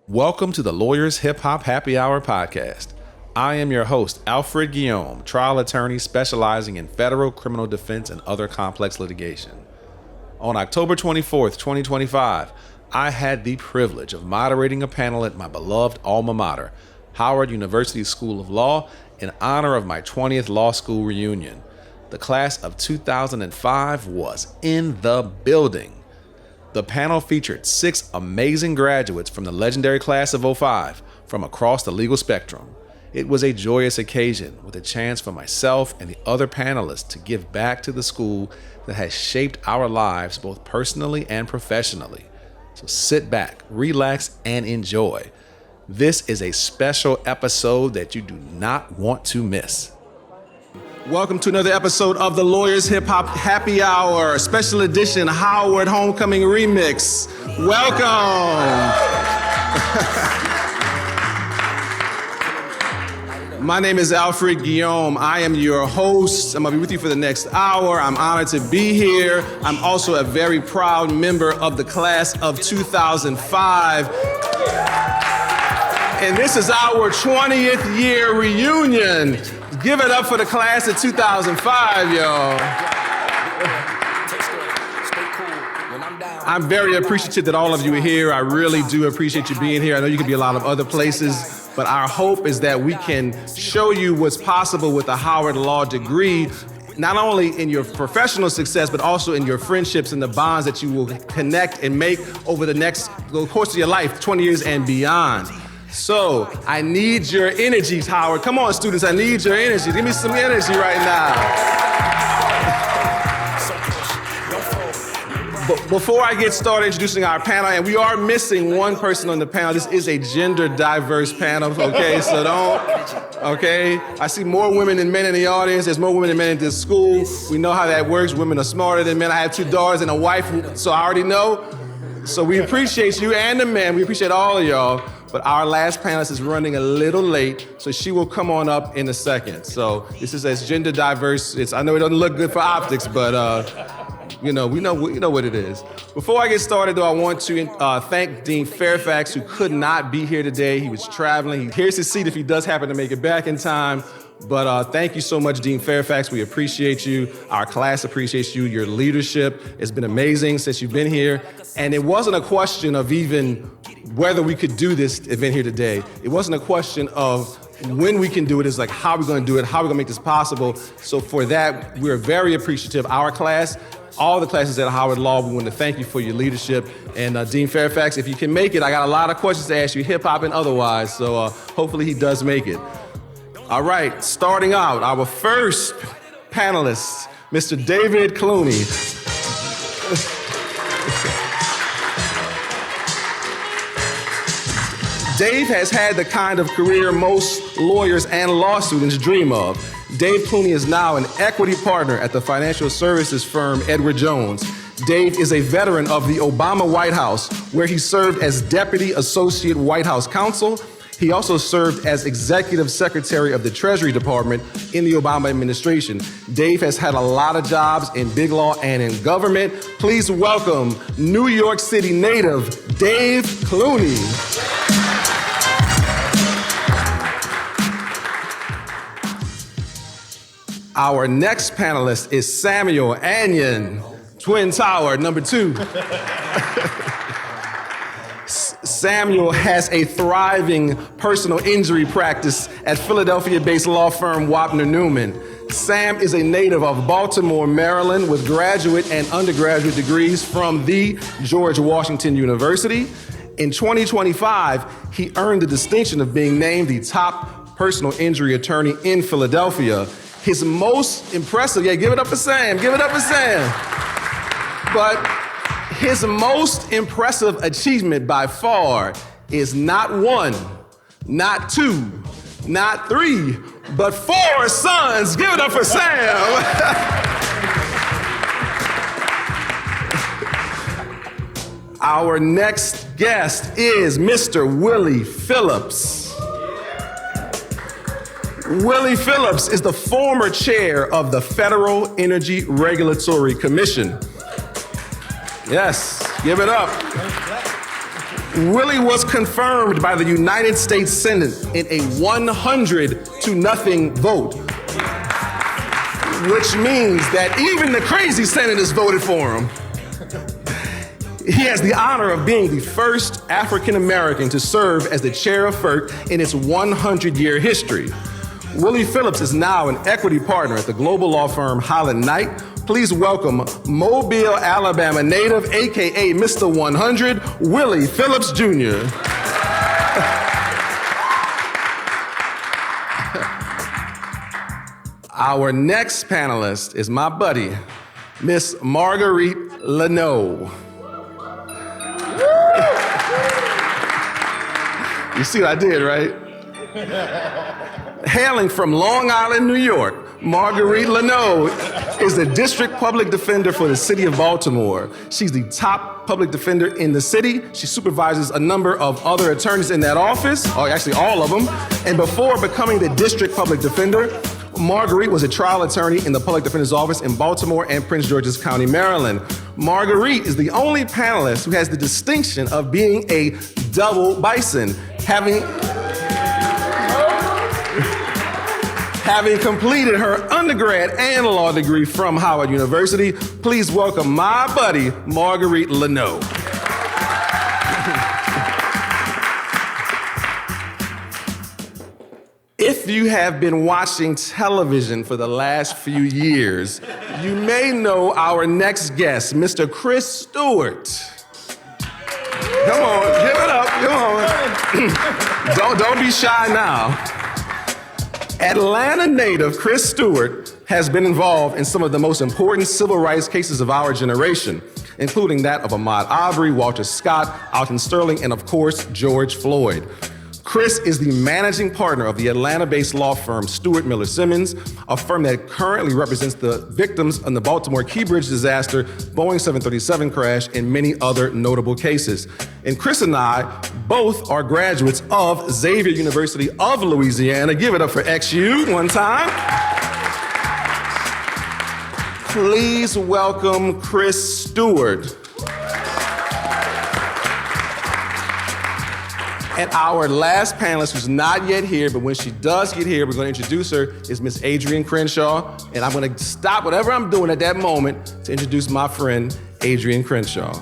Welcome to the Lawyers Hip Hop Happy Hour podcast. I am your host, Alfred Guillaume, trial attorney specializing in federal criminal defense and other complex litigation. On October 24th, 2025, I had the privilege of moderating a panel at my beloved alma mater, Howard University School of Law, in honor of my 20th law school reunion. The class of 2005 was in the building. The panel featured 6 amazing graduates from the legendary class of '05 from across the legal spectrum. It was a joyous occasion with a chance for myself and the other panelists to give back to the school that has shaped our lives both personally and professionally. So sit back, relax, and enjoy. This is a special episode that you do not want to miss. Welcome to another episode of the Lawyers Hip Hop Happy Hour, special edition Howard Homecoming Remix. Welcome. My name is Alfred Guillaume. I am your host. I'm going to be with you for the next hour. I'm honored to be here. I'm also a very proud member of the class of 2005. And this is our 20th year reunion. Give it up for the class of 2005, y'all. I'm very appreciative that all of you are here. I really do appreciate you being here. I know you could be a lot of other places, but our hope is that we can show you what's possible with a Howard Law degree, not only in your professional success, but also in your friendships and the bonds that you will connect and make over the course of your life, 20 years and beyond. So, I need your energy, Howard. Come on, students, I need your energy. Give me some energy right now. But before I get started introducing our panel, and we are missing one person on the panel. This is a gender diverse panel, okay? So okay? I see more women than men in the audience. There's more women than men in this school. We know how that works. Women are smarter than men. I have 2 daughters and a wife, so I already know. So we appreciate you and the men. We appreciate all of y'all. But our last panelist is running a little late, so she will come on up in a second. So this is as gender diverse. I know it doesn't look good for optics, but we know what it is. Before I get started, though, I want to thank Dean Fairfax, who could not be here today. He was traveling. Here's his seat if he does happen to make it back in time. But thank you so much, Dean Fairfax. We appreciate you. Our class appreciates you. Your leadership has been amazing since you've been here. And it wasn't a question of even whether we could do this event here today. It wasn't a question of when we can do it. It's like, how are we going to do it? How are we going to make this possible? So for that, we're very appreciative. Our class, all the classes at Howard Law, we want to thank you for your leadership. And Dean Fairfax, if you can make it, I got a lot of questions to ask you, hip-hop and otherwise. So hopefully he does make it. All right, starting out, our first panelist, Mr. David Clooney. Dave has had the kind of career most lawyers and law students dream of. Dave Clooney is now an equity partner at the financial services firm Edward Jones. Dave is a veteran of the Obama White House, where he served as Deputy Associate White House Counsel. He also served as Executive Secretary of the Treasury Department in the Obama administration. Dave has had a lot of jobs in big law and in government. Please welcome New York City native Dave Clooney. Our next panelist is Samuel Anion, Twin Tower, number 2. Samuel has a thriving personal injury practice at Philadelphia-based law firm Wapner Newman. Sam is a native of Baltimore, Maryland, with graduate and undergraduate degrees from the George Washington University. In 2025, he earned the distinction of being named the top personal injury attorney in Philadelphia. His most impressive, give it up for Sam, But his most impressive achievement by far is not 1, not 2, not 3, but 4 sons. Give it up for Sam. Our next guest is Mr. Willie Phillips. Willie Phillips is the former chair of the Federal Energy Regulatory Commission. Yes, give it up. Willie was confirmed by the United States Senate in a 100-0 vote, which means that even the crazy senators voted for him. He has the honor of being the first African-American to serve as the chair of FERC in its 100-year history. Willie Phillips is now an equity partner at the global law firm Holland Knight. Please welcome Mobile, Alabama native, AKA Mr. 100, Willie Phillips Jr. Our next panelist is my buddy, Miss Marguerite Lanaux. You see what I did, right? Hailing from Long Island, New York, Marguerite Lanaux is the district public defender for the city of Baltimore. She's the top public defender in the city. She supervises a number of other attorneys in that office, or actually all of them. And before becoming the district public defender, Marguerite was a trial attorney in the public defender's office in Baltimore and Prince George's County, Maryland. Marguerite is the only panelist who has the distinction of being a double bison, having completed her undergrad and law degree from Howard University. Please welcome my buddy, Marguerite Lanaux. If you have been watching television for the last few years, you may know our next guest, Mr. Chris Stewart. Come on, give it up, come on. Don't be shy now. Atlanta native Chris Stewart has been involved in some of the most important civil rights cases of our generation, including that of Ahmaud Arbery, Walter Scott, Alton Sterling, and of course, George Floyd. Chris is the managing partner of the Atlanta-based law firm Stewart Miller Simmons, a firm that currently represents the victims in the Baltimore Key Bridge disaster, Boeing 737 crash, and many other notable cases. And Chris and I both are graduates of Xavier University of Louisiana. Give it up for XU one time. Please welcome Chris Stewart. And our last panelist, who's not yet here, but when she does get here, we're going to introduce her, is Miss Adrienne Crenshaw. And I'm going to stop whatever I'm doing at that moment to introduce my friend, Adrienne Crenshaw.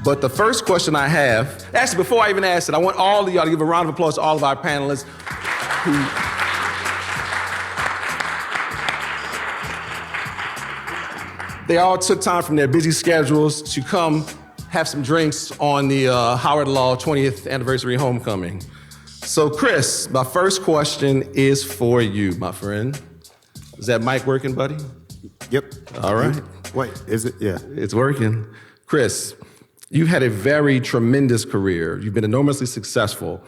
But the first question I have, actually, before I even ask it, I want all of y'all to give a round of applause to all of our panelists who they all took time from their busy schedules to come have some drinks on the Howard Law 20th anniversary homecoming. So Chris, my first question is for you, my friend. Is that mic working, buddy? Yep. All right. Wait, is it? Yeah. It's working. Chris, you've had a very tremendous career. You've been enormously successful,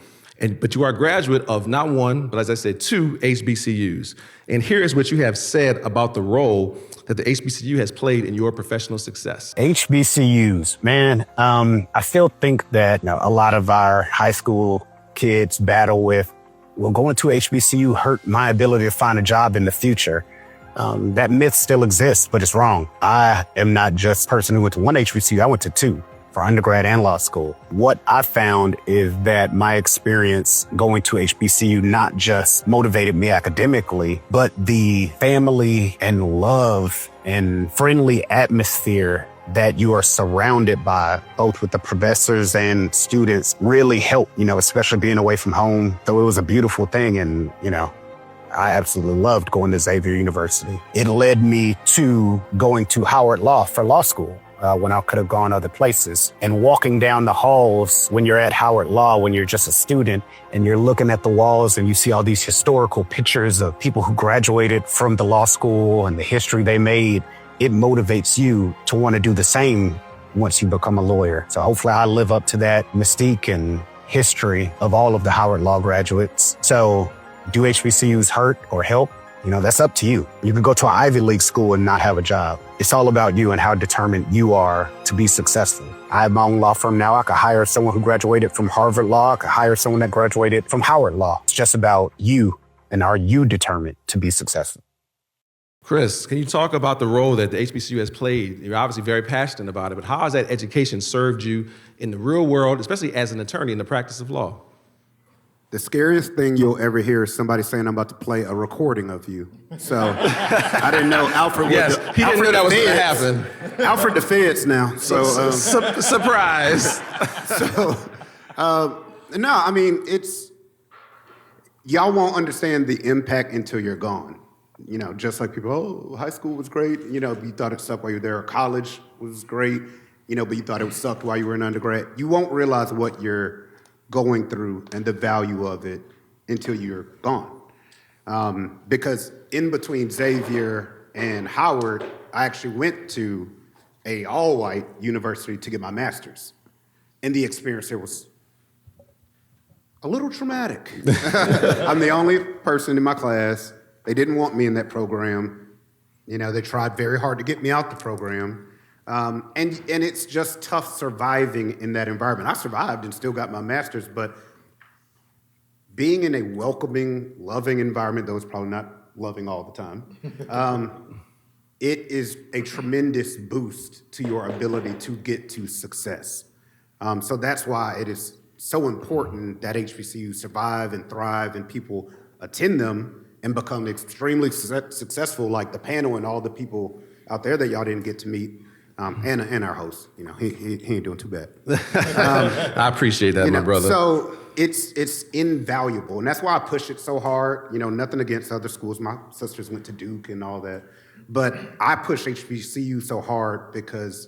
but you are a graduate of not one, but as I said, 2 HBCUs. And here is what you have said about the role that the HBCU has played in your professional success. HBCUs, man, I still think that a lot of our high school kids battle with, well, going to HBCU hurt my ability to find a job in the future. That myth still exists, but it's wrong. I am not just a person who went to one HBCU, I went to 2. For undergrad and law school. What I found is that my experience going to HBCU not just motivated me academically, but the family and love and friendly atmosphere that you are surrounded by, both with the professors and students, really helped, especially being away from home. So it was a beautiful thing. And, I absolutely loved going to Xavier University. It led me to going to Howard Law for law school. When I could have gone other places. And walking down the halls when you're at Howard Law, when you're just a student and you're looking at the walls and you see all these historical pictures of people who graduated from the law school and the history they made, it motivates you to want to do the same once you become a lawyer. So hopefully I live up to that mystique and history of all of the Howard Law graduates. So do HBCUs hurt or help? That's up to you. You can go to an Ivy League school and not have a job. It's all about you and how determined you are to be successful. I have my own law firm now. I could hire someone who graduated from Harvard Law. I could hire someone that graduated from Howard Law. It's just about you, and are you determined to be successful? Chris, can you talk about the role that the HBCU has played? You're obviously very passionate about it, but how has that education served you in the real world, especially as an attorney in the practice of law? The scariest thing you'll ever hear is somebody saying, I'm about to play a recording of you. So I didn't know Alfred Yes, he didn't know that was going to happen. Alfred the Feds now. So surprise. No, I mean, y'all won't understand the impact until you're gone. You know, just like people, oh, high school was great. You know, you thought it sucked while you were there. College was great, you know, but you thought it sucked while you were in undergrad. You won't realize what you're going through and the value of it until you're gone. Because in between Xavier and Howard, I actually went to a all-white university to get my master's. And the experience there was a little traumatic. I'm the only person in my class. They didn't want me in that program. You know, they tried very hard to get me out the program. And it's just tough surviving in that environment. I survived and still got my master's, but being in a welcoming, loving environment, though it's probably not loving all the time, it is a tremendous boost to your ability to get to success. So that's why it is so important that HBCUs survive and thrive and people attend them and become extremely successful, like the panel and all the people out there that y'all didn't get to meet, and our host. You know, he ain't doing too bad. I appreciate that, my brother. So it's invaluable, and that's why I push it so hard. You know, nothing against other schools. My sisters went to Duke and all that, but I push HBCU so hard because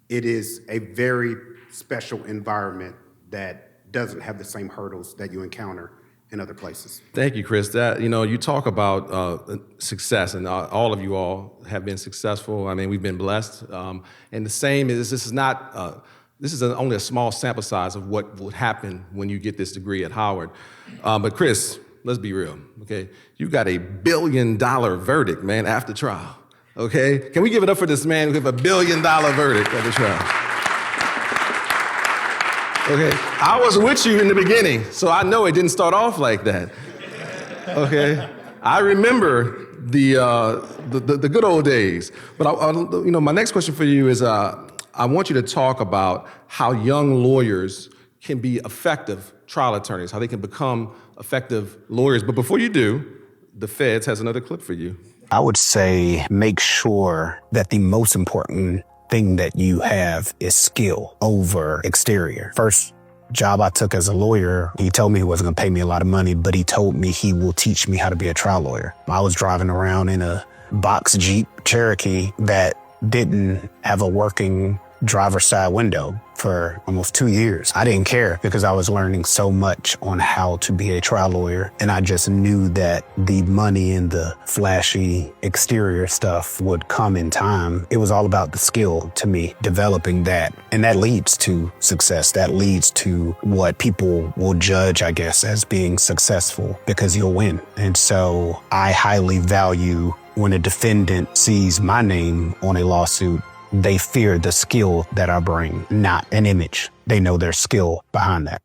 it is a very special environment that doesn't have the same hurdles that you encounter in other places. Thank you, Chris. That, you know, you talk about success, and all of you all have been successful. I mean, we've been blessed. And the same is, this is only a small sample size of what would happen when you get this degree at Howard. But Chris, let's be real, okay? You got $1 billion verdict, man, after trial, okay? Can we give it up for this man who got $1 billion verdict after trial? Okay, I was with you in the beginning, so I know it didn't start off like that. Okay, I remember the good old days. But you know, my next question for you is, I want you to talk about how young lawyers can be effective trial attorneys, how they can become effective lawyers. But before you do, the Feds has another clip for you. I would say make sure that the most important thing that you have is skill over exterior. First job I took as a lawyer, he told me he wasn't gonna pay me a lot of money, but he told me he will teach me how to be a trial lawyer. I was driving around in a box Jeep Cherokee that didn't have a working driver's side window for almost 2 years. I didn't care because I was learning so much on how to be a trial lawyer. And I just knew that the money and the flashy exterior stuff would come in time. It was all about the skill to me, developing that. And that leads to success. That leads to what people will judge, I guess, as being successful because you'll win. And so I highly value when a defendant sees my name on a lawsuit, they fear the skill that I bring, not an image. They know their skill behind that.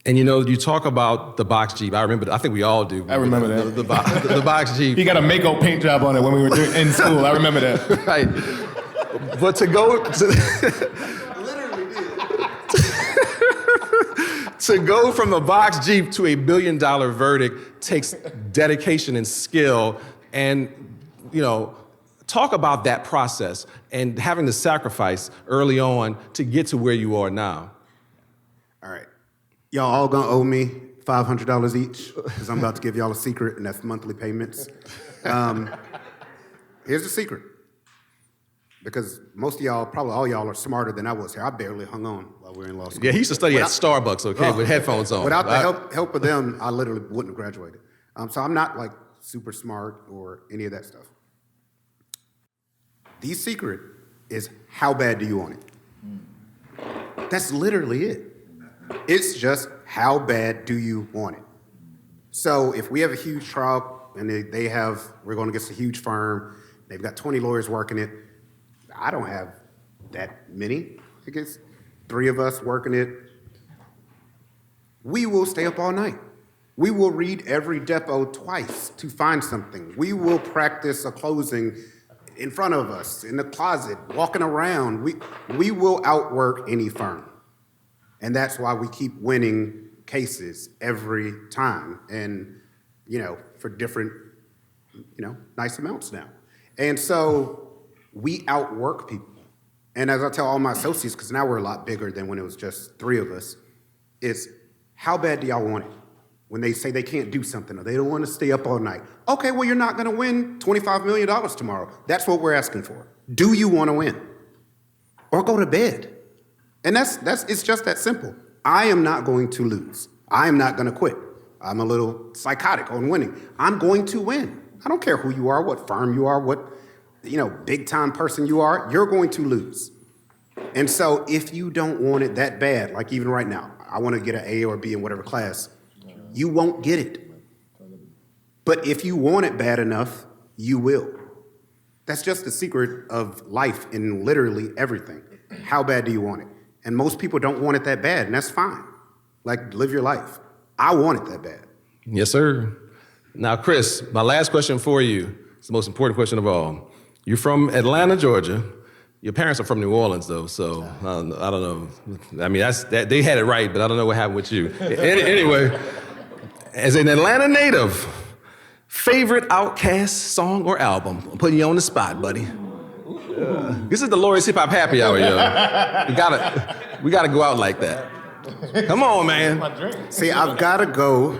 And you know, you talk about the box Jeep. I remember, I think we all do. I remember that. The box Jeep. He got a Mako paint job on it when we were in school. I remember that. Right. But to go to go from a box Jeep to $1 billion verdict takes dedication and skill. And, you know, talk about that process and having to sacrifice early on to get to where you are now. All right. Y'all all gonna owe me $500 each because I'm about to give y'all a secret, and that's monthly payments. Here's the secret. Because most of y'all, probably all y'all, are smarter than I was here. I barely hung on while we were in law school. Yeah, he used to study at Starbucks, okay, with headphones on. Without the help of them, I literally wouldn't have graduated. So I'm not like super smart or any of that stuff. The secret is how bad do you want it? That's literally it. It's just how bad do you want it? So if we have a huge trial and we're going against a huge firm, they've got 20 lawyers working it. I don't have that many. I guess 3 of us working it. We will stay up all night. We will read every depo twice to find something. We will practice a closing in front of us, in the closet, walking around. We will outwork any firm. And that's why we keep winning cases every time. And, for different, nice amounts now. And so we outwork people. And as I tell all my associates, because now we're a lot bigger than when it was just 3 of us, is how bad do y'all want it? When they say they can't do something or they don't want to stay up all night. Okay, well, you're not going to win $25 million tomorrow. That's what we're asking for. Do you want to win? Or go to bed? And it's just that simple. I am not going to lose. I am not going to quit. I'm a little psychotic on winning. I'm going to win. I don't care who you are, what firm you are, what big time person you are, you're going to lose. And so if you don't want it that bad, like even right now, I want to get an A or B in whatever class, you won't get it. But if you want it bad enough, you will. That's just the secret of life in literally everything. How bad do you want it? And most people don't want it that bad, and that's fine. Like, live your life. I want it that bad. Yes, sir. Now, Chris, my last question for you. It's the most important question of all. You're from Atlanta, Georgia. Your parents are from New Orleans, though, so I don't know. I mean, they had it right, but I don't know what happened with you. Anyway, as an Atlanta native, favorite Outkast song or album? I'm putting you on the spot, buddy. This is the Lori's Hip Hop Happy Hour, yo. We gotta go out like that. Come on, man. See, I've gotta go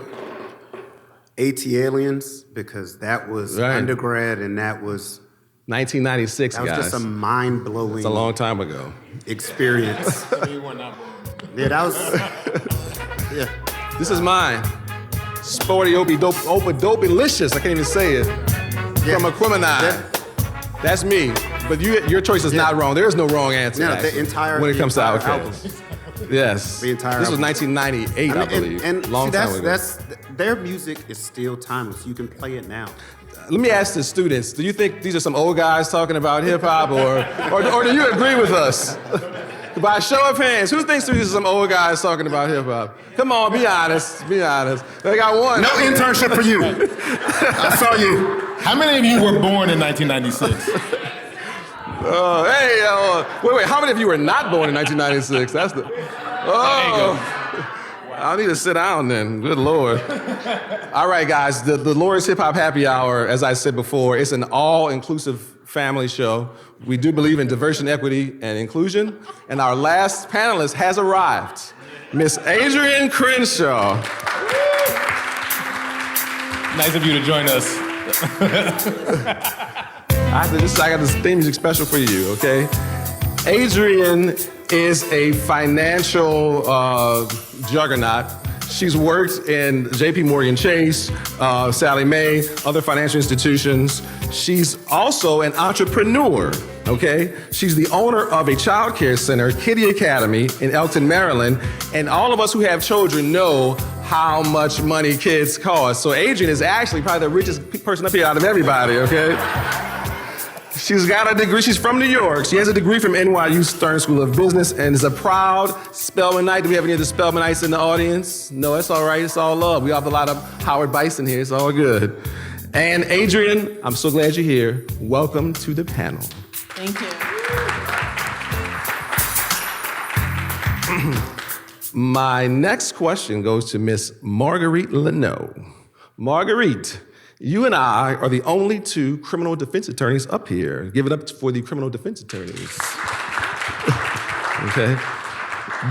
AT-Aliens because that was undergrad and that was 1996, guys. That was just a mind-blowing. It's a long time ago. Experience. Yeah, that was. Yeah. This is mine. Sporty, dopey-licious. I can't even say it. Yeah. From a Aquemini. That's me. But your choice is not wrong. There is no wrong answer. No, the entire when it comes to album. Outkast. Yes. The entire This was album. 1998, I believe. And long time ago. Their music is still timeless. You can play it now. Let me ask the students, do you think these are some old guys talking about hip-hop or do you agree with us? By a show of hands, who thinks these are some old guys talking about hip-hop? Come on, be honest, be honest. They got one. No internship for you. I saw you. How many of you were born in 1996? Wait, how many of you were not born in 1996? That's the, I need to sit down then, good Lord. All right, guys, the Lori's Hip Hop Happy Hour, as I said before, it's an all-inclusive family show. We do believe in diversity, equity, and inclusion. And our last panelist has arrived, Miss Adrienne Crenshaw. Nice of you to join us. I got this theme music special for you, okay? Adrienne is a financial juggernaut. She's worked in J.P. Morgan Chase, Sallie Mae, other financial institutions. She's also an entrepreneur, okay? She's the owner of a child care center, Kitty Academy, in Elton, Maryland. And all of us who have children know how much money kids cost. So Adrienne is actually probably the richest person up here out of everybody, okay? She's got a degree, she's from New York. She has a degree from NYU Stern School of Business and is a proud Spelmanite. Do we have any of the Spelmanites in the audience? No, it's all right, it's all love. We have a lot of Howard Bison here, it's all good. And Adrienne, I'm so glad you're here. Welcome to the panel. Thank you. My next question goes to Miss Marguerite Lanaux. Marguerite, you and I are the only 2 criminal defense attorneys up here. Give it up for the criminal defense attorneys. Okay?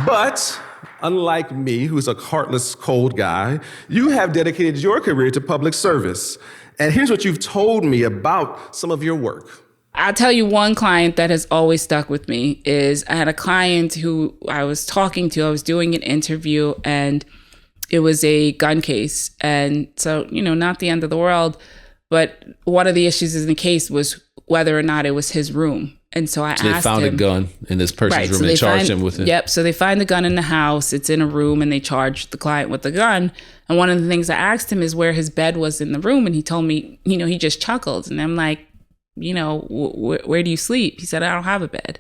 But unlike me, who's a heartless, cold guy, you have dedicated your career to public service. And here's what you've told me about some of your work. I'll tell you one client that has always stuck with me is I had a client who I was talking to. I was doing an interview and it was a gun case. And so, not the end of the world, but one of the issues in the case was whether or not it was his room. And so I asked him. They found a gun in this person's room and they charged him with it. Yep. So they find the gun in the house. It's in a room and they charged the client with the gun. And one of the things I asked him is where his bed was in the room. And he told me, he just chuckled. And I'm like, where do you sleep? He said, I don't have a bed.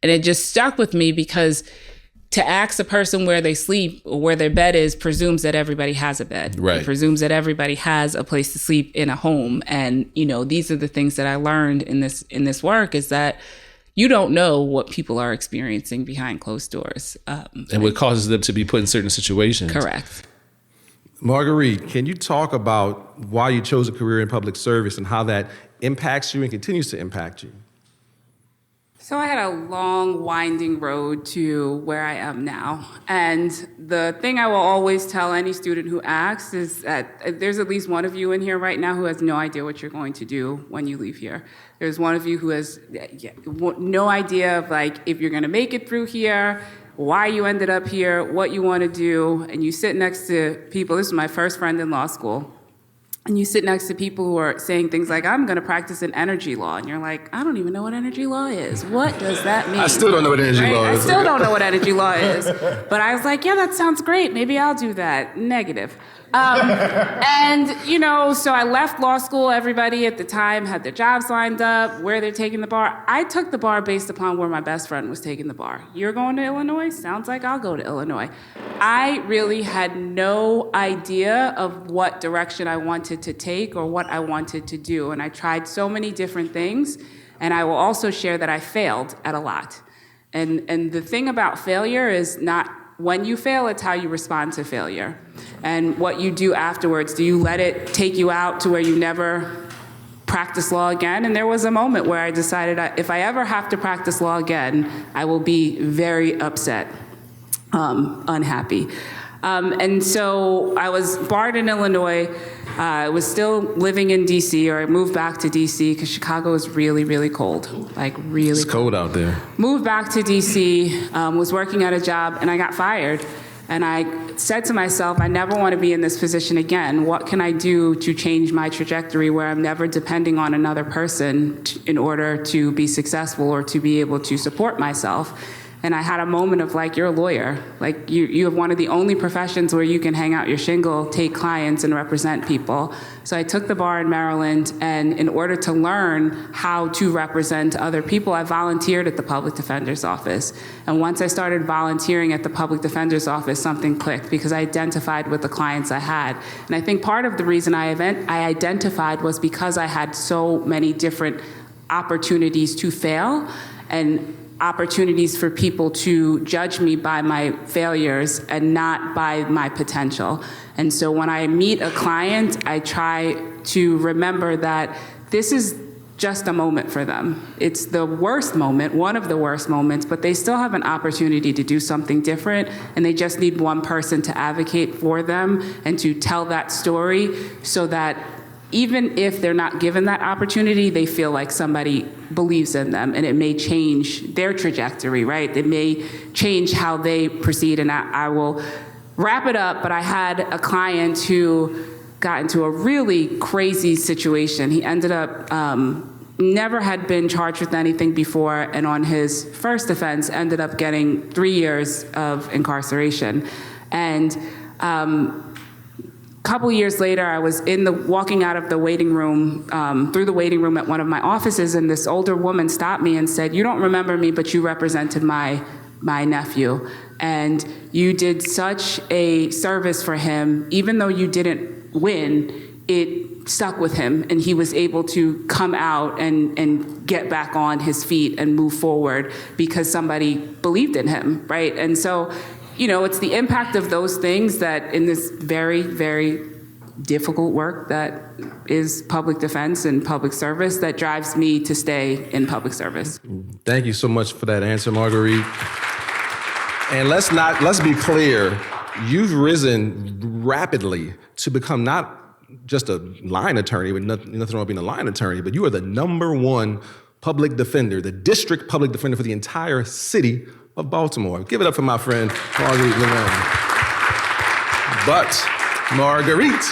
And it just stuck with me because to ask a person where they sleep or where their bed is presumes that everybody has a bed. Right. It presumes that everybody has a place to sleep in a home. And, these are the things that I learned in this work, is that you don't know what people are experiencing behind closed doors. And what causes them to be put in certain situations. Correct. Marguerite, can you talk about why you chose a career in public service and how that impacts you and continues to impact you? So I had a long, winding road to where I am now. And the thing I will always tell any student who asks is that there's at least one of you in here right now who has no idea what you're going to do when you leave here. There's one of you who has no idea of if you're going to make it through here, why you ended up here, what you want to do. And you sit next to people. This is my first friend in law school. And you sit next to people who are saying things like, I'm going to practice in energy law. And you're like, I don't even know what energy law is. What does that mean? I still don't know what energy law is. I still don't know what energy law is. But I was like, yeah, that sounds great. Maybe I'll do that. Negative. So I left law school. Everybody at the time had their jobs lined up, where they're taking the bar. I took the bar based upon where my best friend was taking the bar. You're going to Illinois? Sounds like I'll go to Illinois. I really had no idea of what direction I wanted to take or what I wanted to do. And I tried so many different things. And I will also share that I failed at a lot. And the thing about failure is not when you fail, it's how you respond to failure. And what you do afterwards. Do you let it take you out to where you never practice law again? And there was a moment where I decided if I ever have to practice law again, I will be very upset, unhappy. And so I was barred in Illinois. I was still living in D.C., or I moved back to D.C. because Chicago is really, really cold, really It's cold out there. Moved back to D.C., was working at a job, and I got fired. And I said to myself, I never want to be in this position again. What can I do to change my trajectory where I'm never depending on another person in order to be successful or to be able to support myself? And I had a moment of you're a lawyer. You have one of the only professions where you can hang out your shingle, take clients, and represent people. So I took the bar in Maryland, and in order to learn how to represent other people, I volunteered at the public defender's office. And once I started volunteering at the public defender's office, something clicked because I identified with the clients I had. And I think part of the reason I identified was because I had so many different opportunities to fail and opportunities for people to judge me by my failures and not by my potential. And so when I meet a client, I try to remember that this is just a moment for them. It's the worst moment, one of the worst moments, but they still have an opportunity to do something different, and they just need one person to advocate for them and to tell that story so that even if they're not given that opportunity, they feel like somebody believes in them, and it may change their trajectory, right? It may change how they proceed, and I will wrap it up, but I had a client who got into a really crazy situation. He ended up, never had been charged with anything before, and on his first offense ended up getting 3 years of incarceration. And couple years later, I was walking out of the waiting room, through the waiting room at one of my offices, and this older woman stopped me and said, "You don't remember me, but you represented my nephew. And you did such a service for him. Even though you didn't win, it stuck with him, and he was able to come out and get back on his feet and move forward because somebody believed in him," right? And so, it's the impact of those things that in this very, very difficult work that is public defense and public service that drives me to stay in public service. Thank you so much for that answer, Marguerite. And let's be clear, you've risen rapidly to become not just a line attorney, with nothing wrong with being a line attorney, but you are the #1 public defender, the district public defender for the entire city of Baltimore. Give it up for my friend, Marguerite Lanaux. But Marguerite,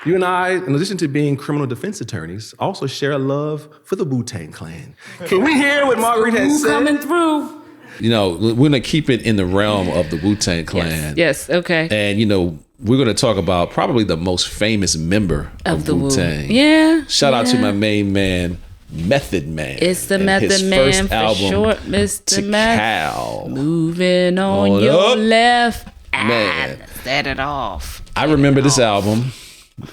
you and I, in addition to being criminal defense attorneys, also share a love for the Wu-Tang Clan. Can we hear what Marguerite has said? Coming through. We're going to keep it in the realm of the Wu-Tang Clan. Yes, okay. And, we're going to talk about probably the most famous member of Wu-Tang. Yeah. Shout out to my main man, Method Man. It's the and Method his Man first for album, short, Mr. Meth. Cal. Moving on On your up. left. Man. Set it off. I remember this album.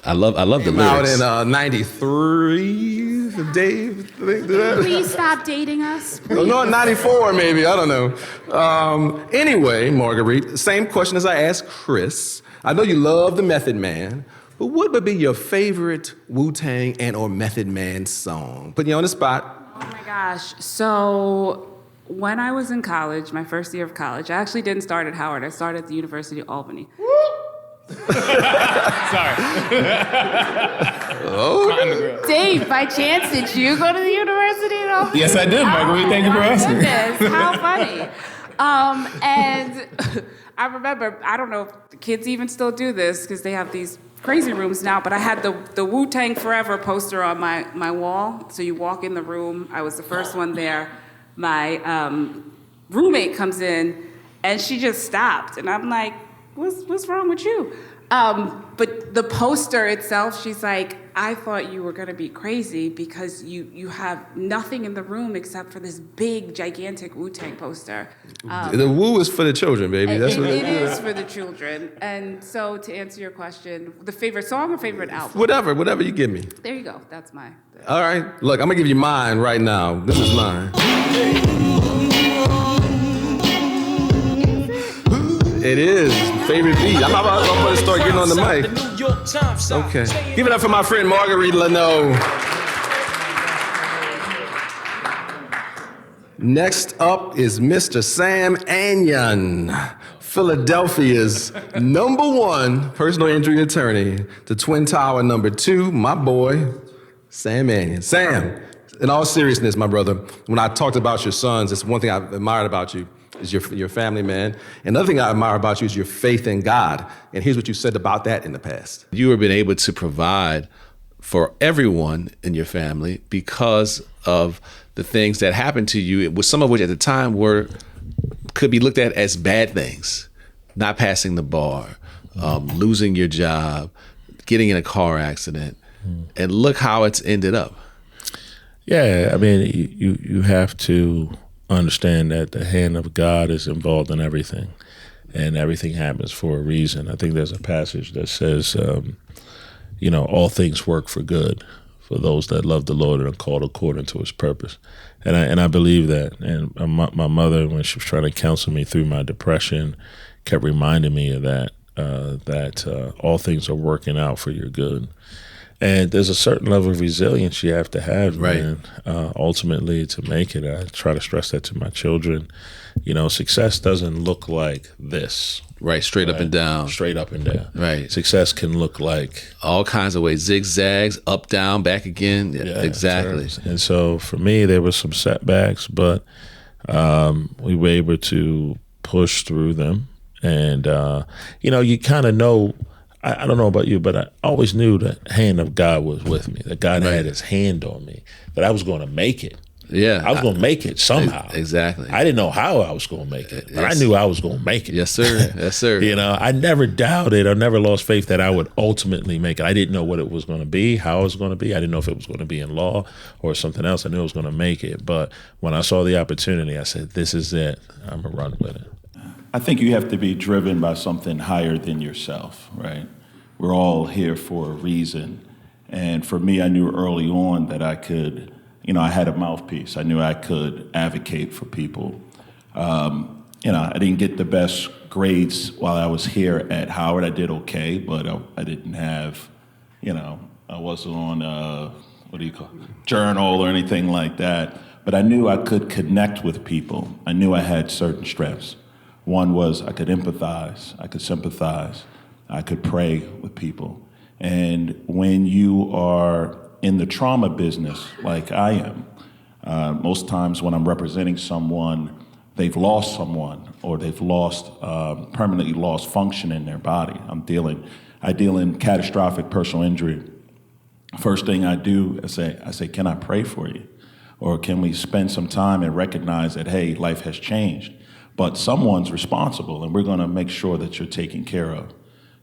I love the Came out lyrics. in 93, Dave, I think, did that? Please stop dating us. Oh, no, 94 maybe, I don't know. Anyway, Marguerite, same question as I asked Chris. I know you love the Method Man, but what would be your favorite Wu-Tang and or Method Man song? Putting you on the spot. Oh my gosh. So when I was in college, my first year of college, I actually didn't start at Howard. I started at the University of Albany. Sorry. Dave, by chance, did you go to the University of Albany? Yes, I did, Marguerite. Thank you for asking. Goodness, how funny. And I remember, I don't know if the kids even still do this because they have these crazy rooms now, but I had the Wu-Tang Forever poster on my wall. So you walk in the room. I was the first one there. My roommate comes in, and she just stopped. And I'm like, what's wrong with you? But the poster itself, she's like, I thought you were gonna be crazy because you have nothing in the room except for this big, gigantic Wu-Tang poster. The Wu is for the children, baby. That's what It is for the children. And so to answer your question, the favorite song or favorite album? Whatever you give me. There you go, that's mine. All right, look, I'm gonna give you mine right now. This is mine. It is. Favorite beat. I'm about to start getting on the mic. Okay. Give it up for my friend Marguerite Lanaux. Next up is Mr. Sam Anion, Philadelphia's #1 personal injury attorney, the Twin Tower #2, my boy, Sam Anion. Sam, in all seriousness, my brother, when I talked about your sons, it's one thing I've admired about you. Is your family, man. Another thing I admire about you is your faith in God. And here's what you said about that in the past. You have been able to provide for everyone in your family because of the things that happened to you, some of which at the time could be looked at as bad things. Not passing the bar, losing your job, getting in a car accident. And look how it's ended up. Yeah, I mean, you have to understand that the hand of God is involved in everything, and everything happens for a reason. I think there's a passage that says, all things work for good for those that love the Lord and are called according to His purpose. And I believe that. And my mother, when she was trying to counsel me through my depression, kept reminding me of that, that all things are working out for your good. And there's a certain level of resilience you have to have, man, ultimately to make it. I try to stress that to my children. Success doesn't look like this. Right, straight up and down. Straight up and down. Right. Success can look like all kinds of ways, zigzags, up, down, back again. Yeah, exactly. And so for me, there were some setbacks, but we were able to push through them. And, you kind of know, I don't know about you, but I always knew the hand of God was with me, that God had His hand on me, that I was going to make it. Yeah. I was going to make it somehow. Exactly. I didn't know how I was going to make it, but I knew I was going to make it. Yes, sir. Yes, sir. I never doubted or never lost faith that I would ultimately make it. I didn't know what it was going to be, how it was going to be. I didn't know if it was going to be in law or something else. I knew I was going to make it. But when I saw the opportunity, I said, this is it. I'm going to run with it. I think you have to be driven by something higher than yourself, right? We're all here for a reason. And for me, I knew early on that I could, I had a mouthpiece. I knew I could advocate for people. I didn't get the best grades while I was here at Howard. I did okay, but I didn't have, I wasn't on, journal or anything like that. But I knew I could connect with people. I knew I had certain strengths. One was I could empathize, I could sympathize, I could pray with people. And when you are in the trauma business, like I am, most times when I'm representing someone, they've lost someone or they've permanently lost function in their body. I deal in catastrophic personal injury. First thing I do is I say, can I pray for you? Or can we spend some time and recognize that, hey, life has changed? But someone's responsible, and we're going to make sure that you're taken care of.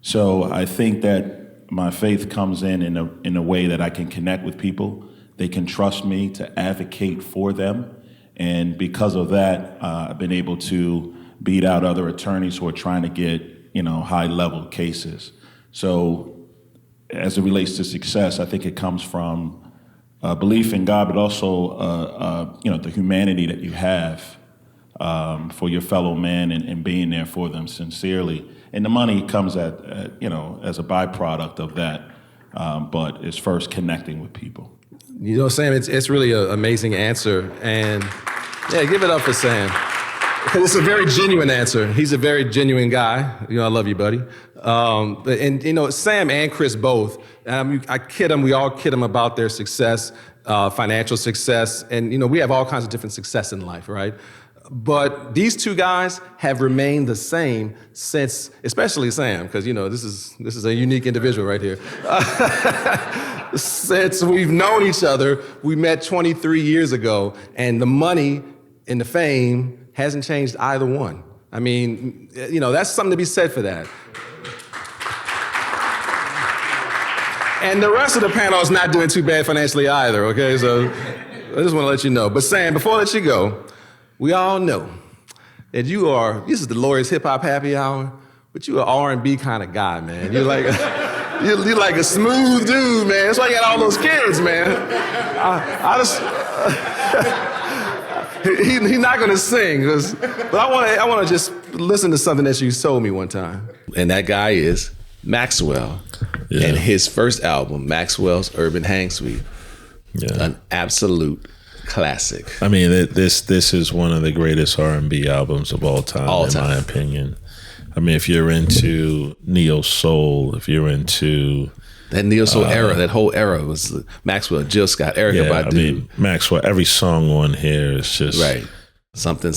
So I think that my faith comes in a way that I can connect with people They can trust me to advocate for them. And because of that, I've been able to beat out other attorneys who are trying to get, high-level cases. So as it relates to success, I think it comes from belief in God, but also, the humanity that you have for your fellow man and being there for them sincerely. And the money comes as a byproduct of that, but it's first connecting with people. Sam, it's really an amazing answer. And yeah, give it up for Sam. Because it's a very genuine answer. He's a very genuine guy. I love you, buddy. And Sam and Chris both, I kid them, we all kid them about their success, financial success. And, we have all kinds of different success in life, right? But these two guys have remained the same since, especially Sam, because, this is a unique individual right here. Since we've known each other, we met 23 years ago, and the money and the fame hasn't changed either one. I mean, that's something to be said for that. And the rest of the panel is not doing too bad financially either, okay? So I just want to let you know. But Sam, before I let you go, we all know that this is the Lawyer's Hip Hop Happy Hour, but you're an R&B kind of guy, man. You're like you're like a smooth dude, man. That's why you got all those kids, man. He's not gonna sing, but I want to just listen to something that you told me one time. And that guy is Maxwell. Yeah. And his first album, Maxwell's Urban Hang Suite, an absolute classic. I mean, this is one of the greatest R&B albums of all time, in my opinion. I mean, if you're into neo soul, if you're into that neo soul era, that whole era was Maxwell, Jill Scott, Erykah Badu. I mean, Maxwell. Every song on here is just right, something,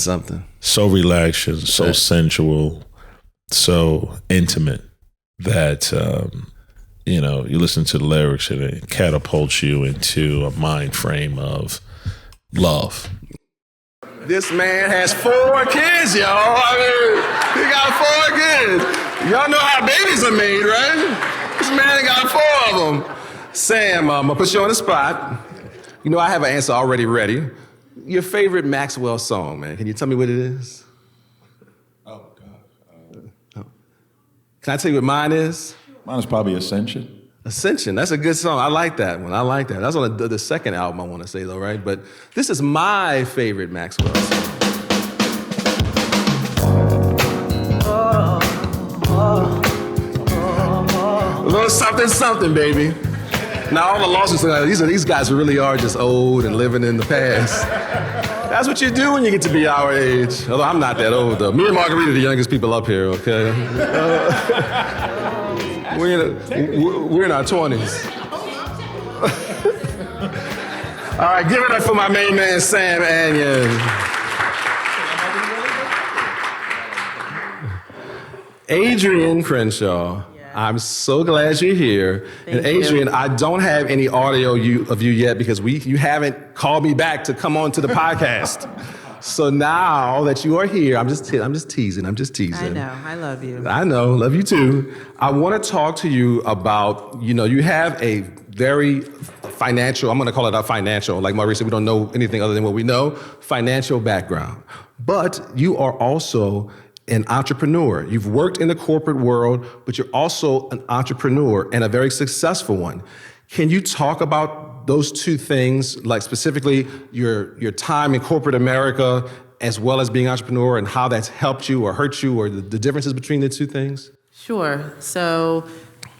so relaxing, so sensual, so intimate that you listen to the lyrics and it catapults you into a mind frame of love. This man has 4 kids, y'all. I mean, he got 4 kids. Y'all know how babies are made, right? This man got 4 of them. Sam, I'm gonna put you on the spot. I have an answer already ready. Your favorite Maxwell song, man. Can you tell me what it is? Oh, God. Can I tell you what mine is? Mine is probably Ascension. Ascension, that's a good song. I like that one. That's on the second album, I want to say, though, right? But this is my favorite Maxwell song. A little something, baby. Now, all the lawsuits, these guys really are just old and living in the past. That's what you do when you get to be our age. Although I'm not that old, though. Me and Marguerite are the youngest people up here, okay? We're in our 20s. All right, give it up for my main man, Sam Anion. Adrian Crenshaw, I'm so glad you're here. And Adrian, I don't have any audio of you yet because you haven't called me back to come on to the podcast. So now that you are here, I'm just teasing. I know, I love you. I know, love you too. I want to talk to you about, you have a very financial, I'm going to call it a financial, like Maurice said, we don't know anything other than what we know, financial background. But you are also an entrepreneur. You've worked in the corporate world, but you're also an entrepreneur and a very successful one. Can you talk about those two things, like specifically your time in corporate America, as well as being an entrepreneur, and how that's helped you or hurt you, or the differences between the two things? Sure. So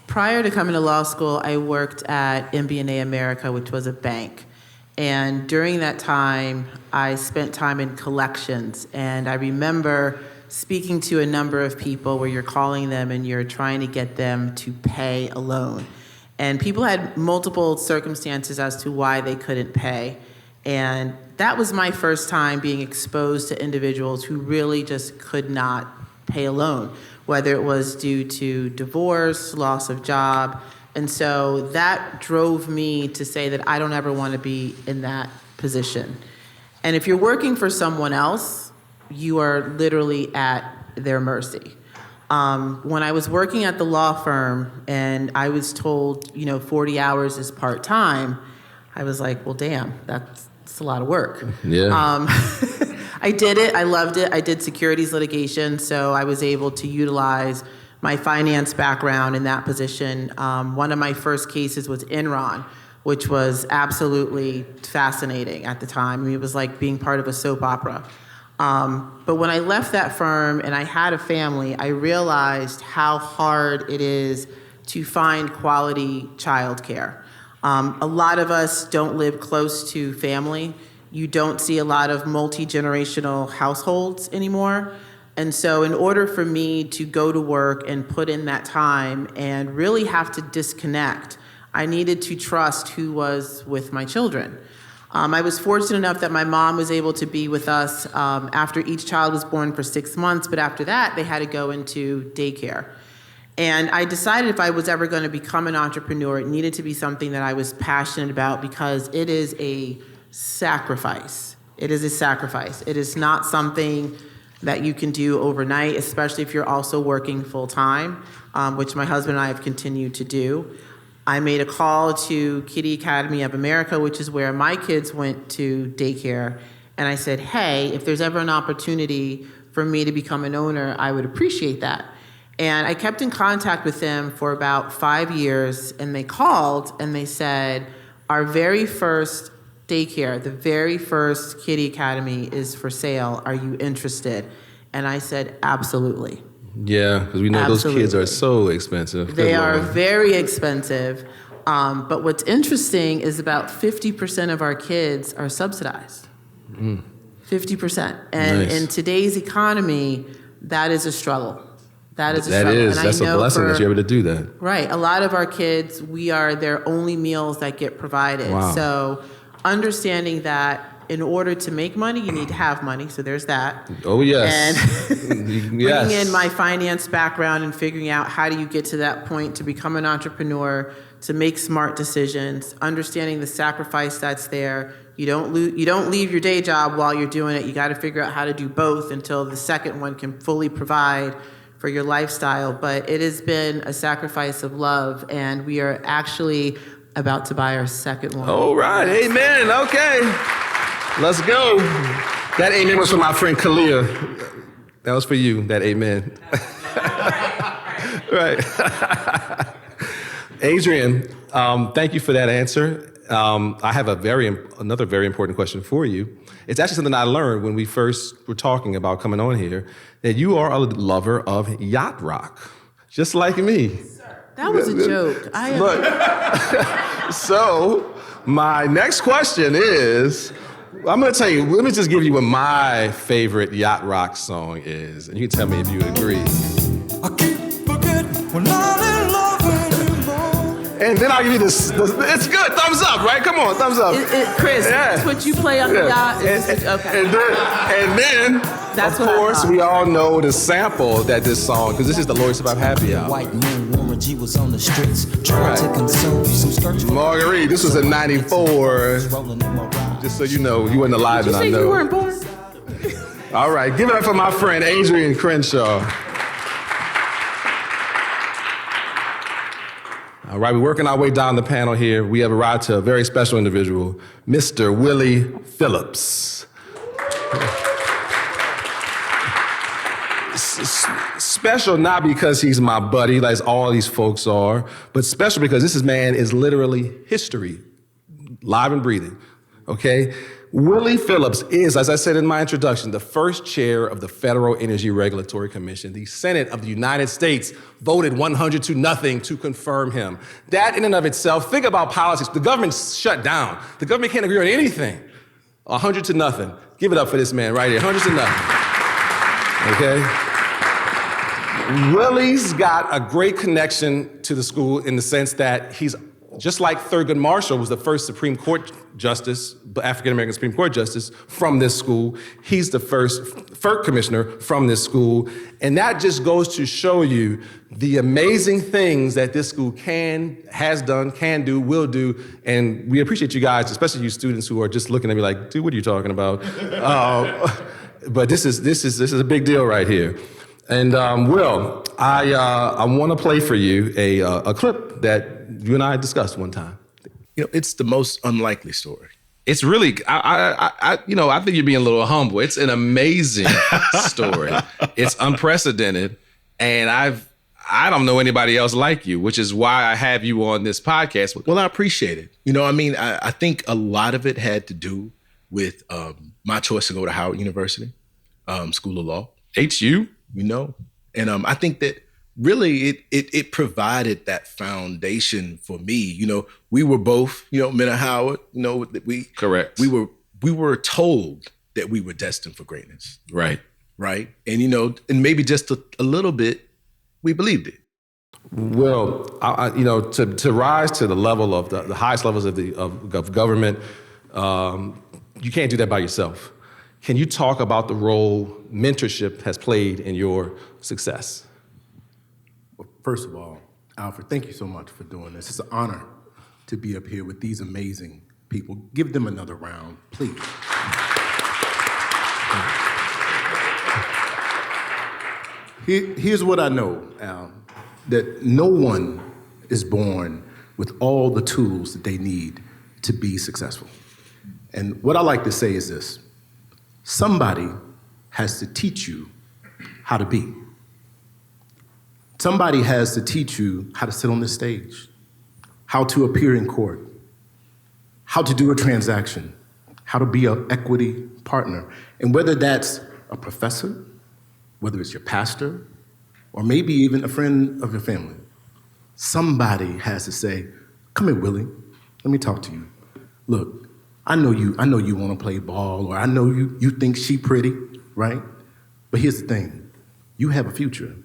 prior to coming to law school, I worked at MBNA America, which was a bank. And during that time, I spent time in collections. And I remember speaking to a number of people where you're calling them and you're trying to get them to pay a loan. And people had multiple circumstances as to why they couldn't pay. And that was my first time being exposed to individuals who really just could not pay a loan, whether it was due to divorce, loss of job. And so that drove me to say that I don't ever want to be in that position. And if you're working for someone else, you are literally at their mercy. When I was working at the law firm and I was told, 40 hours is part-time, I was like, well, damn, that's a lot of work. Yeah. I did it. I loved it. I did securities litigation, so I was able to utilize my finance background in that position. One of my first cases was Enron, which was absolutely fascinating at the time. I mean, it was like being part of a soap opera. But when I left that firm and I had a family, I realized how hard it is to find quality childcare. A lot of us don't live close to family. You don't see a lot of multi-generational households anymore. And so in order for me to go to work and put in that time and really have to disconnect, I needed to trust who was with my children. I was fortunate enough that my mom was able to be with us after each child was born for 6 months, but after that, they had to go into daycare. And I decided if I was ever going to become an entrepreneur, it needed to be something that I was passionate about because it is a sacrifice. It is a sacrifice. It is not something that you can do overnight, especially if you're also working full time, which my husband and I have continued to do. I made a call to Kitty Academy of America, which is where my kids went to daycare. And I said, hey, if there's ever an opportunity for me to become an owner, I would appreciate that. And I kept in contact with them for about 5 years, and they called and they said, our very first daycare, the very first Kitty Academy is for sale. Are you interested? And I said, absolutely. Yeah, because we know Absolutely. those kids are so expensive. They are very expensive. But what's interesting is about 50% of our kids are subsidized. 50%. And Nice. in today's economy, that is a struggle. That is a That struggle. is. And That's a I know blessing that you're able to do that. Right. A lot of our kids, we are their only meals that get provided. Wow. So understanding that in order to make money, you need to have money. So there's that. Oh, yes. And Yes. bringing in my finance background and figuring out how do you get to that point to become an entrepreneur, to make smart decisions, understanding the sacrifice that's there. You don't leave your day job while you're doing it. You got to figure out how to do both until the second one can fully provide for your lifestyle. But it has been a sacrifice of love, and we are actually about to buy our second one. All right, amen. Okay, let's go. That amen was for my friend Kalia. That was for you, that amen. Right. Adrian, thank you for that answer. I have another very important question for you. It's actually something I learned when we first were talking about coming on here, that you are a lover of yacht rock, just like me. That was a joke. So my next question is, I'm going to tell you, let me just give you what my favorite yacht rock song is, and you can tell me if you agree. I keep forgetting we're not in love anymore. And then I'll give you this, it's good, thumbs up, right? Come on, thumbs up. Chris, Yeah. that's what you play on the yacht? Okay. And then That's of what I course, thought. we all know the sample that this song, because this is the Lori Sabab Happy Hour. White moon, Warren G was on the streets trying to consume some skirts. Marguerite, this was in 94. Rolling in my ride. Just so you know, you weren't alive, and I You know. weren't born? All right, give it up for my friend Adrian Crenshaw. All right, we're working our way down the panel here. We have arrived to a very special individual, Mr. Willie Phillips. Special not because he's my buddy, like all these folks are, but special because this man is literally history, live and breathing, okay? Willie Phillips is, as I said in my introduction, the first chair of the Federal Energy Regulatory Commission. The Senate of the United States voted 100-0 to confirm him. That in and of itself, think about politics. The government's shut down. The government can't agree on anything. 100-0. Give it up for this man right here, 100-0. Okay? Willie's got a great connection to the school in the sense that he's, just like Thurgood Marshall was the first Supreme Court justice, African-American Supreme Court justice from this school, he's the first FERC commissioner from this school. And that just goes to show you the amazing things that this school has done, can do, will do. And we appreciate you guys, especially you students who are just looking at me like, dude, what are you talking about? But this is a big deal right here. And Will, I want to play for you a clip that you and I discussed one time. it's the most unlikely story. It's really, I think you're being a little humble. It's an amazing story. It's unprecedented, and I don't know anybody else like you, which is why I have you on this podcast. Well, I appreciate it. I think a lot of it had to do with my choice to go to Howard University, School of Law. HU? And I think that really it provided that foundation for me. We were both, men at Howard, Correct. We were told that we were destined for greatness. Right. Right. And, and maybe just a little bit, we believed it. Well, to rise to the level of the highest levels of government, you can't do that by yourself. Can you talk about the role mentorship has played in your success? Well, first of all, Alfred, thank you so much for doing this. It's an honor to be up here with these amazing people. Give them another round, please. Here's what I know, Al, that no one is born with all the tools that they need to be successful. And what I like to say is this: somebody has to teach you how to be. Somebody has to teach you how to sit on this stage, how to appear in court, how to do a transaction, how to be an equity partner. And whether that's a professor, whether it's your pastor, or maybe even a friend of your family, somebody has to say, come here, Willie, let me talk to you. Look, I know you want to play ball, or I know you think she pretty, right? But here's the thing, you have a future.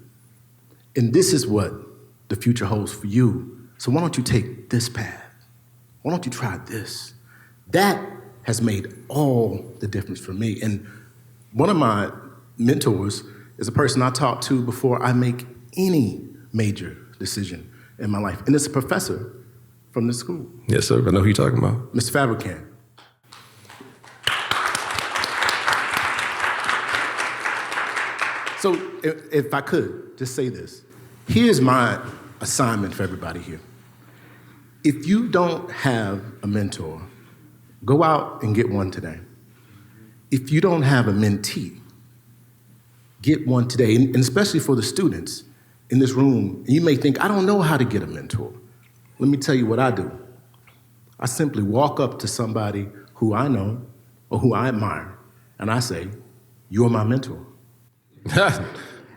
And this is what the future holds for you. So why don't you take this path? Why don't you try this? That has made all the difference for me. And one of my mentors is a person I talk to before I make any major decision in my life. And it's a professor from this school. Yes, sir. I know who you're talking about. Mr. Fabricant. So if I could, just say this. Here's my assignment for everybody here. If you don't have a mentor, go out and get one today. If you don't have a mentee, get one today. And especially for the students in this room, you may think, I don't know how to get a mentor. Let me tell you what I do. I simply walk up to somebody who I know or who I admire, and I say, you're my mentor.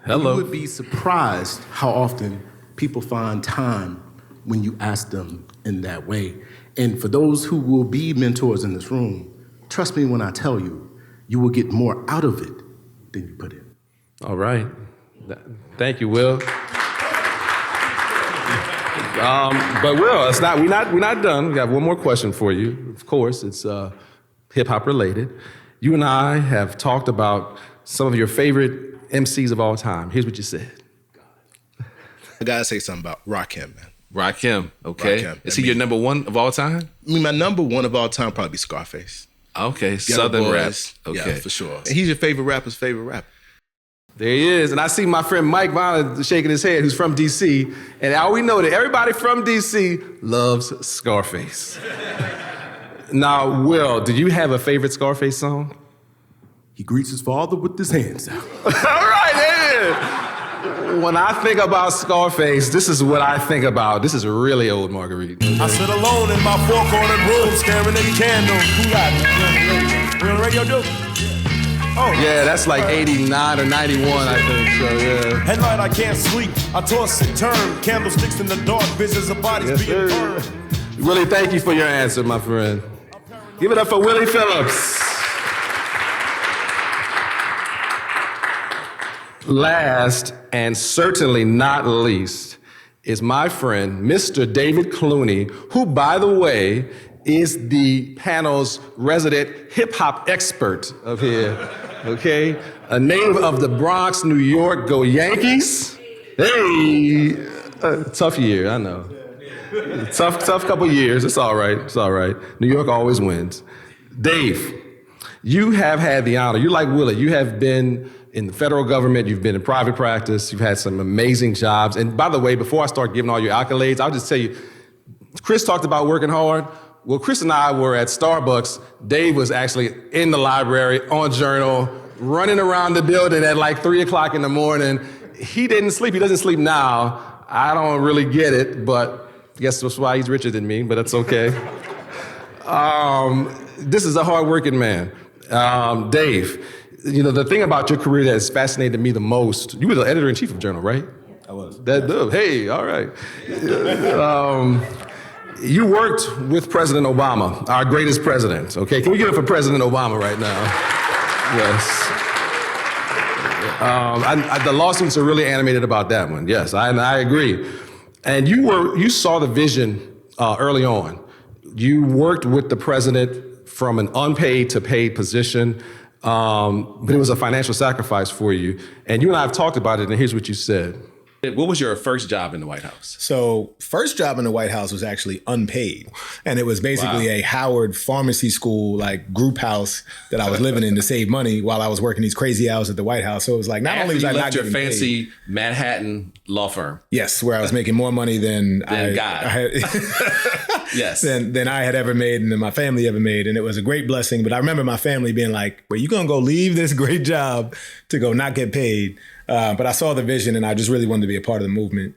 Hello. You would be surprised how often people find time when you ask them in that way. And for those who will be mentors in this room, trust me when I tell you, you will get more out of it than you put in. All right. Thank you, Will. But Will, we're not done. We got one more question for you. Of course, it's hip hop related. You and I have talked about some of your favorite MCs of all time. Here's what you said. I gotta say something about Rakim, man. Rakim, okay. Rakim. Is he your number one of all time? My number one of all time probably be Scarface. Okay, Ghetto Southern rap. Boys. Okay. Yeah, for sure. And he's your favorite rapper's favorite rapper. There he is. And I see my friend Mike Vaughn shaking his head, who's from D.C. And now we know that everybody from D.C. loves Scarface. Now, Will, do you have a favorite Scarface song? He greets his father with his hands out. All right, there it is. When I think about Scarface, this is what I think about. This is really old Marguerite. I sit alone in my four-cornered room staring at candles. Who got it? We on the radio, dude? Oh. Yeah, that's like 89 or 91, I think, so yeah. At night I can't sleep, I toss and turn. Candlesticks in the dark, visions of bodies being burned. Willie, thank you for your answer, my friend. Give it up for Willie Phillips. Last and certainly not least is my friend, Mr. David Clooney, who, by the way, is the panel's resident hip-hop expert of here, okay? A native of the Bronx, New York, go Yankees. Hey, tough year, I know. Tough couple years, it's all right. New York always wins. Dave, you have had the honor, you're like Willie, you have been in the federal government, you've been in private practice, you've had some amazing jobs. And by the way, before I start giving all your accolades, I'll just tell you, Chris talked about working hard. Well, Chris and I were at Starbucks. Dave was actually in the library on Journal, running around the building at like 3 o'clock in the morning. He didn't sleep. He doesn't sleep now. I don't really get it, but I guess that's why he's richer than me, but that's okay. This is a hardworking man. Dave, you know, the thing about your career that has fascinated me the most, you were the editor-in-chief of Journal, right? I was. Hey, all right. You worked with President Obama, our greatest president, okay? Can we give it for President Obama right now? Yes. The lawsuits are really animated about that one. Yes, I agree. And you saw the vision early on. You worked with the president from an unpaid to paid position, but it was a financial sacrifice for you. And you and I have talked about it, and here's what you said. What was your first job in the White House? So first job in the White House was actually unpaid. And it was basically a Howard pharmacy school, like group house that I was living in to save money while I was working these crazy hours at the White House. So it was like, not only was I not your getting fancy paid, Manhattan law firm. Yes, where I was making more money than God. I had, Yes. than I had ever made and than my family ever made. And it was a great blessing. But I remember my family being like, well, you going to go leave this great job to go not get paid? But I saw the vision and I just really wanted to be a part of the movement.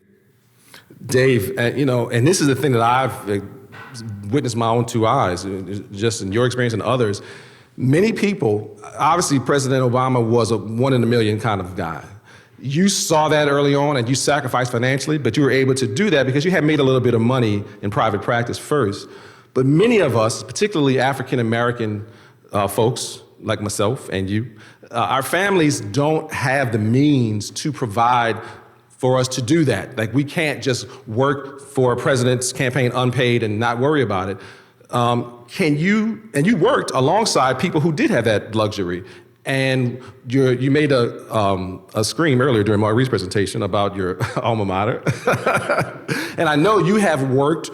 Dave, you know, and this is the thing that I've witnessed my own two eyes, just in your experience and others. Many people, obviously President Obama was a 1 in a million kind of guy. You saw that early on and you sacrificed financially, but you were able to do that because you had made a little bit of money in private practice first. But many of us, particularly African-American folks like myself and you, our families don't have the means to provide for us to do that. Like, we can't just work for a president's campaign unpaid and not worry about it. And you worked alongside people who did have that luxury. And you made a scream earlier during Marguerite's presentation about your alma mater. And I know you have worked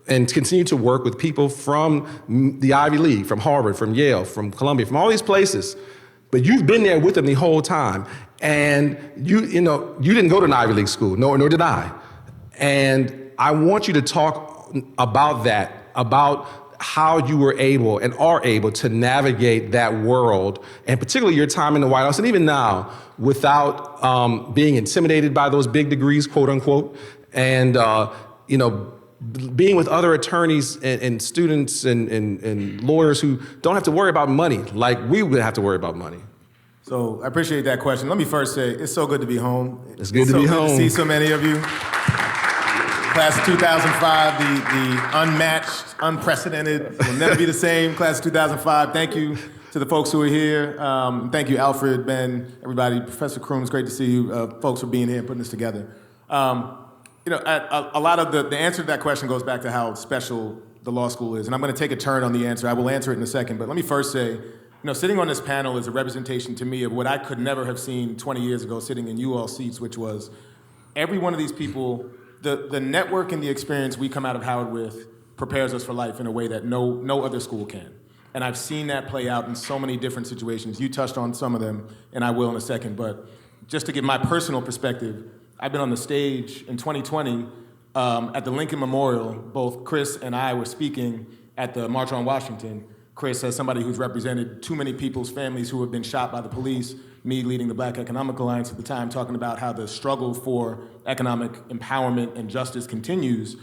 and continue to work with people from the Ivy League, from Harvard, from Yale, from Columbia, from all these places. But you've been there with them the whole time. And you didn't go to an Ivy League school, nor did I. And I want you to talk about that, about how you were able and are able to navigate that world, and particularly your time in the White House, and even now, without being intimidated by those big degrees, quote unquote, and being with other attorneys and students and lawyers who don't have to worry about money like we would have to worry about money. So I appreciate that question. Let me first say, it's so good to be home. It's good to be home. To see so many of you. Class of 2005, the unmatched, unprecedented, will never be the same. Class of 2005, thank you to the folks who are here. Thank you, Alfred, Ben, everybody. Professor Kroom, it's great to see you folks for being here and putting this together. A lot of the answer to that question goes back to how special the law school is. And I'm going to take a turn on the answer. I will answer it in a second. But let me first say, sitting on this panel is a representation to me of what I could never have seen 20 years ago sitting in you all seats, which was every one of these people, the network and the experience we come out of Howard with prepares us for life in a way that no other school can. And I've seen that play out in so many different situations. You touched on some of them, and I will in a second. But just to give my personal perspective, I've been on the stage in 2020 at the Lincoln Memorial. Both Chris and I were speaking at the March on Washington. Chris, as somebody who's represented too many people's families who have been shot by the police, me leading the Black Economic Alliance at the time, talking about how the struggle for economic empowerment and justice continues.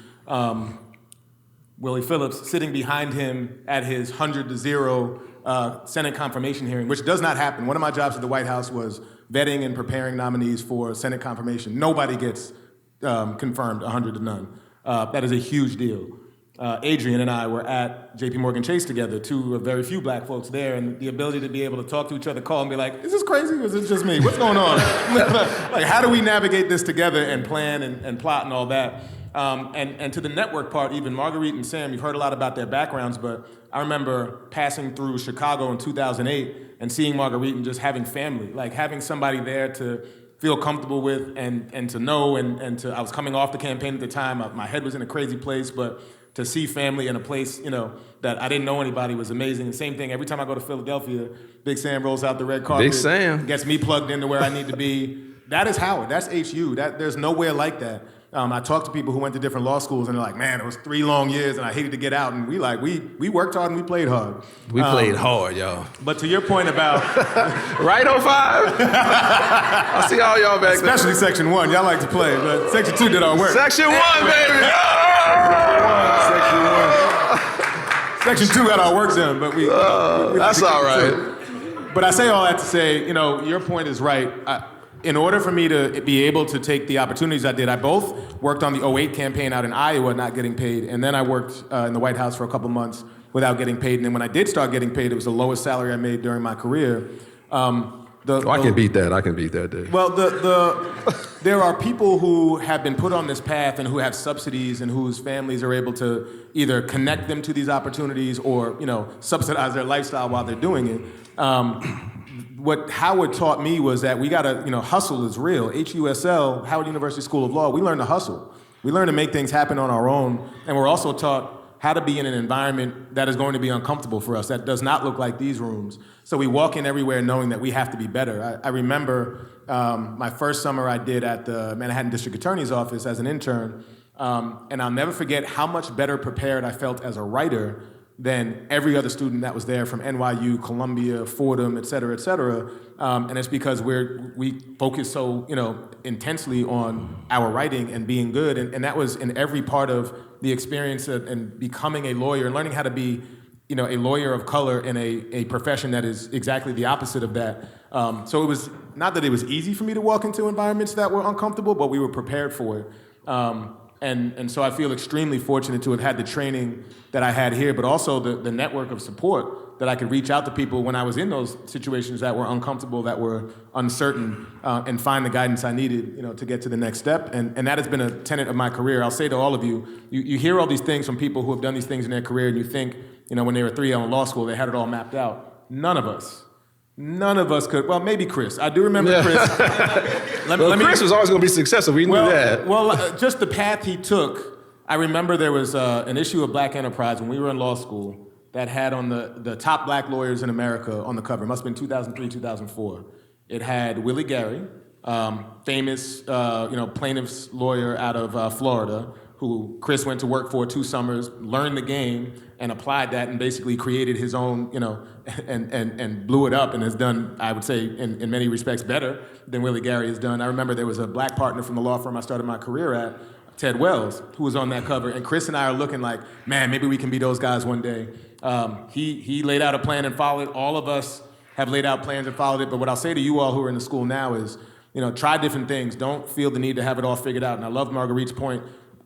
Willie Phillips sitting behind him at his 100-0 Senate confirmation hearing, which does not happen. One of my jobs at the White House was vetting and preparing nominees for Senate confirmation. Nobody gets confirmed 100-0. That is a huge deal. Adrian and I were at JP Morgan Chase together, two of very few black folks there, and the ability to be able to talk to each other, call and be like, is this crazy or is it just me? What's going on? Like, how do we navigate this together and plan and plot and all that? And to the network part, even Marguerite and Sam, you've heard a lot about their backgrounds, but I remember passing through Chicago in 2008 and seeing Marguerite and just having family, like having somebody there to feel comfortable with and to know, I was coming off the campaign at the time, my head was in a crazy place, but to see family in a place, that I didn't know anybody was amazing. And same thing, every time I go to Philadelphia, Big Sam rolls out the red carpet. Big Sam. Gets me plugged into where I need to be. That is Howard, that's HU, there's nowhere like that. I talked to people who went to different law schools, and they're like, man, it was 3 long years, and I hated to get out. And we worked hard and we played hard. We played hard, y'all. But to your point about... Right, 05? I see all y'all back there. Especially Section 1. Y'all like to play, but Section 2 did our work. Section 1, baby! Section 2 got our work done, but we that's all right. But I say all that to say, your point is right. In order for me to be able to take the opportunities I did, I both worked on the 08 campaign out in Iowa, not getting paid, and then I worked in the White House for a couple months without getting paid. And then when I did start getting paid, it was the lowest salary I made during my career. I can beat that, Dave. Well, there are people who have been put on this path and who have subsidies and whose families are able to either connect them to these opportunities or, subsidize their lifestyle while they're doing it. What Howard taught me was that we gotta, hustle is real. HUSL, Howard University School of Law, we learn to hustle. We learn to make things happen on our own, and we're also taught how to be in an environment that is going to be uncomfortable for us, that does not look like these rooms. So we walk in everywhere knowing that we have to be better. I remember my first summer I did at the Manhattan District Attorney's Office as an intern, and I'll never forget how much better prepared I felt as a writer than every other student that was there from NYU, Columbia, Fordham, et cetera, et cetera. And it's because we focus so intensely on our writing and being good, and that was in every part of the experience and becoming a lawyer and learning how to be a lawyer of color in a profession that is exactly the opposite of that. So it was not that it was easy for me to walk into environments that were uncomfortable, but we were prepared for it. And so I feel extremely fortunate to have had the training that I had here, but also the network of support that I could reach out to people when I was in those situations that were uncomfortable, that were uncertain, and find the guidance I needed, to get to the next step. And that has been a tenet of my career. I'll say to all of you, you hear all these things from people who have done these things in their career, and you think, when they were 3L in law school, they had it all mapped out. None of us could. Well, maybe Chris. I do remember Chris. Chris was always going to be successful. We knew that. Well, just the path he took. I remember there was an issue of Black Enterprise when we were in law school that had on the top Black lawyers in America on the cover. It must have been 2003, 2004. It had Willie Gary, famous plaintiff's lawyer out of Florida, who Chris went to work for 2 summers, learned the game, and applied that and basically created his own, and blew it up and has done, I would say, in many respects better than Willie Gary has done. I remember there was a Black partner from the law firm I started my career at, Ted Wells, who was on that cover, and Chris and I are looking like, man, maybe we can be those guys one day. He laid out a plan and followed it. All of us have laid out plans and followed it, but what I'll say to you all who are in the school now is, try different things. Don't feel the need to have it all figured out. And I love Marguerite's point.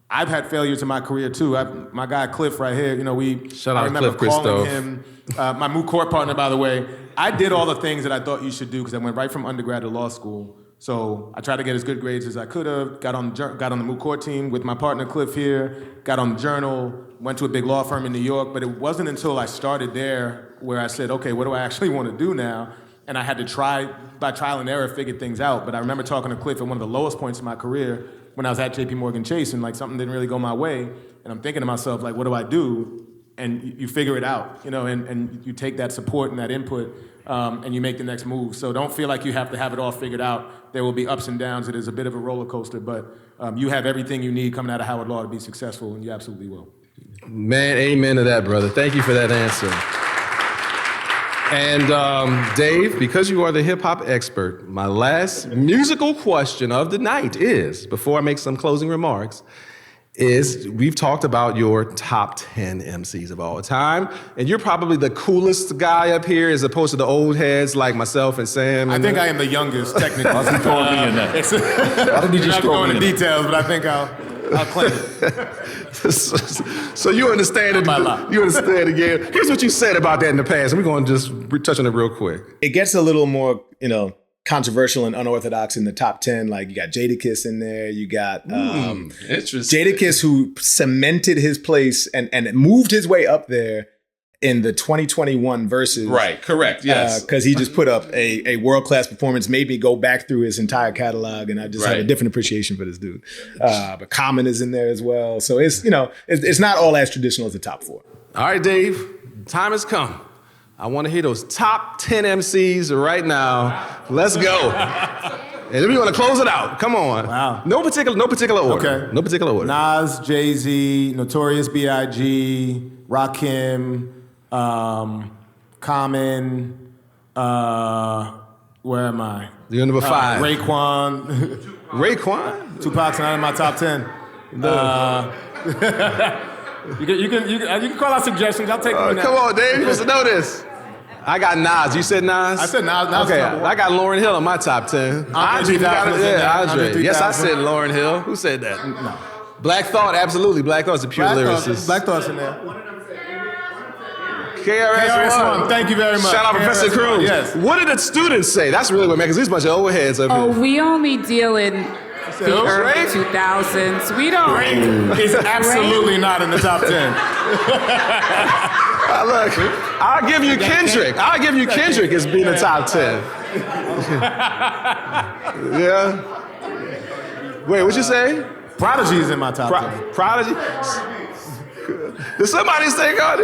I've had failures in my career too. My guy Cliff right here, I remember calling him, my moot court partner, by the way. I did all the things that I thought you should do because I went right from undergrad to law school. So I tried to get as good grades as I could have, got on the moot court team with my partner Cliff here, got on the Journal, went to a big law firm in New York, but it wasn't until I started there where I said, okay, what do I actually want to do now? And I had to try, by trial and error, figure things out. But I remember talking to Cliff at one of the lowest points in my career when I was at JP Morgan Chase and something didn't really go my way. And I'm thinking to myself, what do I do? And you figure it out, and you take that support and that input and you make the next move. So don't feel like you have to have it all figured out. There will be ups and downs. It is a bit of a roller coaster, but you have everything you need coming out of Howard Law to be successful, and you absolutely will. Man, amen to that, brother. Thank you for that answer. And Dave, because you are the hip-hop expert, my last musical question of the night is, before I make some closing remarks, is we've talked about your top 10 MCs of all time, and you're probably the coolest guy up here as opposed to the old heads like myself and Sam. I think I am the youngest, technically. Why did you throw me in that? Why did you just throw me in the details, but I think I'll claim it. So you understand it. You understand again. Here's what you said about that in the past, and we're going to just touch on it real quick. It gets a little more, controversial and unorthodox in the top 10. Like you got Jadakiss in there. You got Jadakiss, who cemented his place and moved his way up there in the 2021 Versus. Right, correct, yes. Because he just put up a world-class performance, made me go back through his entire catalog, and I just have a different appreciation for this dude. But Common is in there as well. So it's not all as traditional as the top 4. All right, Dave, time has come. I want to hear those top 10 MCs right now. Let's go. And then we want to close it out. Come on. Wow. No particular order. Okay. No particular order. Nas, Jay-Z, Notorious B.I.G., Rakim, Common, where am I? You're number 5. Raekwon. Raekwon? Tupac's not in my top 10. You can call out suggestions. I'll take them. Come on, Dave. You supposed to know this. I got Nas. You said Nas? I said Nas. Okay, I got Lauryn Hill in my top 10. Andre 3000. Andre. Yes, I said Lauryn Hill. Who said that? No. Black Thought, absolutely. Black Thought's a pure lyricist. Black Thought's in there. KRS-One. Thank you very much. Shout out Professor Cruz. Yes. What did the students say? That's really what matters. These bunch of old heads up Oh, here. we only deal in the early 2000s. We don't. Drake is absolutely not in the top 10. Look, I'll give you Kendrick. I'll give you Kendrick as being the top 10. Yeah. Wait, what you say? Prodigy's in my top 10. Prodigy? Did somebody say God?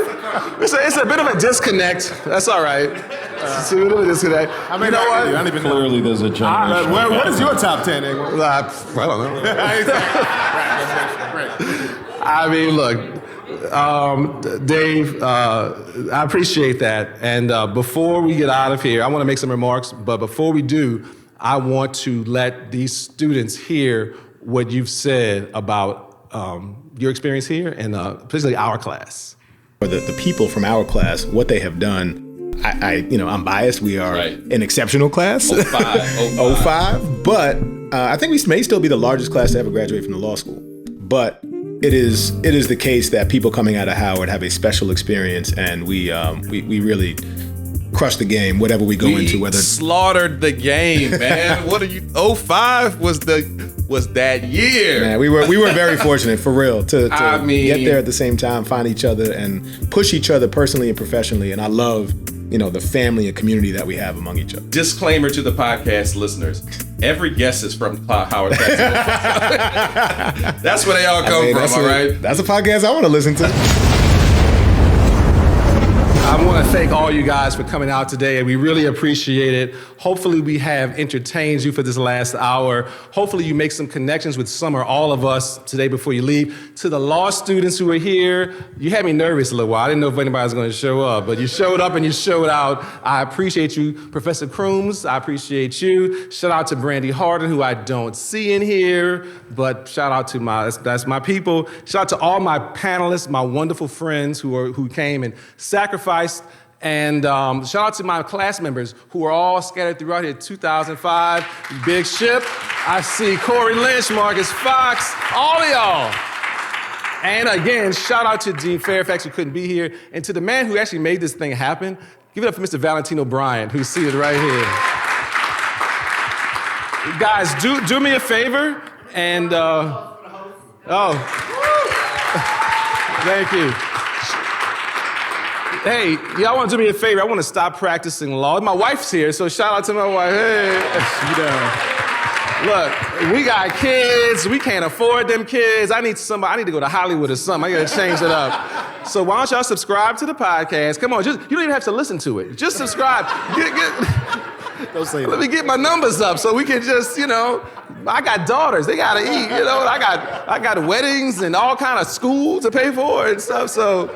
It's a bit of a disconnect. That's all right. It's a bit of a disconnect. I mean, you know what? I don't even know. Clearly, there's a generation. What is your top 10, England? I don't know. I mean, look, Dave, I appreciate that. And before we get out of here, I want to make some remarks. But before we do, I want to let these students hear what you've said about your experience here and particularly our class. For the people from our class, what they have done, I'm biased. We are an exceptional class. 05. But I think we may still be the largest class to ever graduate from the law school. But it is the case that people coming out of Howard have a special experience, and we really crush the game, whatever we go into. Whether slaughtered the game, man. What are you? 05 was that year. Man, we were very fortunate, for real, to get there at the same time, find each other, and push each other personally and professionally. And I love, the family and community that we have among each other. Disclaimer to the podcast listeners: every guest is from Howard Festival. That's where they all come from. All right. That's a podcast I want to listen to. I want to thank all you guys for coming out today, and we really appreciate it. Hopefully we have entertained you for this last hour. Hopefully you make some connections with some or all of us today before you leave. To the law students who are here, you had me nervous a little while. I didn't know if anybody was going to show up, but you showed up and you showed out. I appreciate you. Professor Crooms, I appreciate you. Shout out to Brandy Harden, who I don't see in here, but shout out to that's my people. Shout out to all my panelists, my wonderful friends who came and sacrificed. And shout out to my class members who are all scattered throughout here. 2005, Big Ship. I see Corey Lynch, Marcus Fox, all of y'all. And again, shout out to Dean Fairfax who couldn't be here. And to the man who actually made this thing happen, give it up for Mr. Valentino Bryant, who's seated right here. Guys, do me a favor and, thank you. Hey, y'all want to do me a favor? I want to stop practicing law. My wife's here, so shout out to my wife. Hey, look, we got kids. We can't afford them kids. I need to go to Hollywood or something. I got to change it up. So why don't y'all subscribe to the podcast? Come on, you don't even have to listen to it. Just subscribe. Don't say that. Let me get my numbers up so we can just, I got daughters. They got to eat. I got weddings and all kind of school to pay for and stuff. So.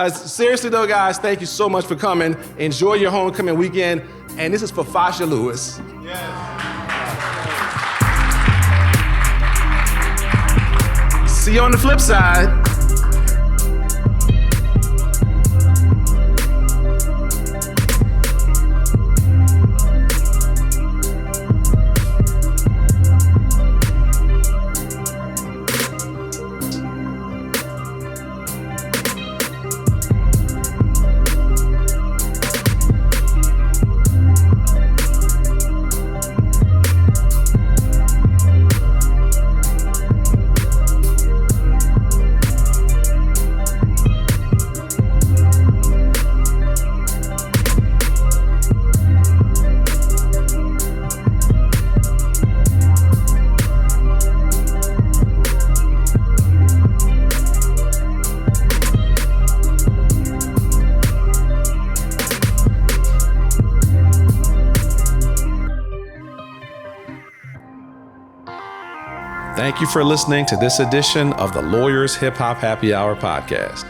Seriously though, guys, thank you so much for coming. Enjoy your homecoming weekend. And this is for Fasha Lewis. Yes. See you on the flip side. Thank you for listening to this edition of the Lawyers Hip Hop Happy Hour podcast.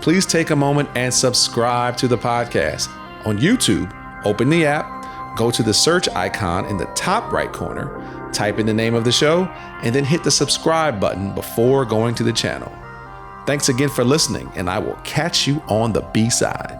Please take a moment and subscribe to the podcast. On YouTube, open the app, go to the search icon in the top right corner, type in the name of the show, and then hit the subscribe button before going to the channel. Thanks again for listening, and I will catch you on the B-side.